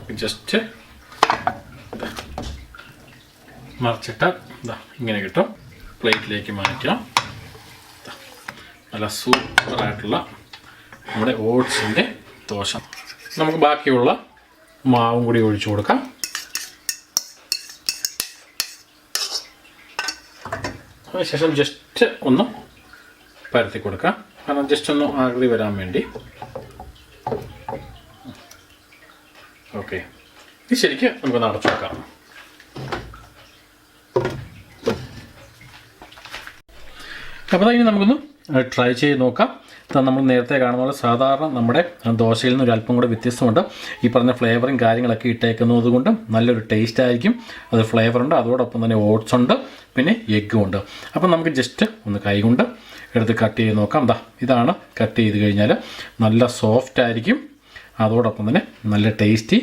നമുക്ക് ജസ്റ്റ് മറിച്ചിട്ട് ഇങ്ങനെ കിട്ടും. പ്ലേറ്റിലേക്ക് മാറ്റാം. നല്ല സൂപ്പറായിട്ടുള്ള നമ്മുടെ ഓട്സിൻ്റെ ദോശ. നമുക്ക് ബാക്കിയുള്ള മാവും കൂടി ഒഴിച്ചു കൊടുക്കാം. അതിനുശേഷം ജസ്റ്റ് ഒന്ന് പരത്തി കൊടുക്കാം, കാരണം ജസ്റ്റ് ഒന്ന് ആകൃതി വരാൻ വേണ്ടി. ഓക്കെ, ഇത് ശരിക്കും നമുക്ക് നടച്ചു വെക്കാം. അപ്പോൾ ഇനി നമുക്കൊന്ന് ട്രൈ ചെയ്ത് നോക്കാം. നമ്മൾ നേരത്തെ കാണുന്ന പോലെ സാധാരണ നമ്മുടെ ദോശയിൽ നിന്ന് ഒരു അല്പം കൂടെ വ്യത്യസ്തമുണ്ട്. ഈ പറഞ്ഞ ഫ്ലേവറും കാര്യങ്ങളൊക്കെ ഇട്ടേക്കുന്നത് കൊണ്ട് നല്ലൊരു ടേസ്റ്റ് ആയിരിക്കും. അത് ഫ്ലേവറുണ്ട്, അതോടൊപ്പം തന്നെ ഓട്സ് ഉണ്ട്, പിന്നെ എഗ്ഗും ഉണ്ട്. അപ്പം നമുക്ക് ജസ്റ്റ് ഒന്ന് കൈ കൊണ്ട് എടുത്ത് കട്ട് ചെയ്ത് നോക്കാം. ഇതാണ് കട്ട് ചെയ്ത് കഴിഞ്ഞാൽ നല്ല സോഫ്റ്റ് ആയിരിക്കും, അതോടൊപ്പം തന്നെ നല്ല ടേസ്റ്റി.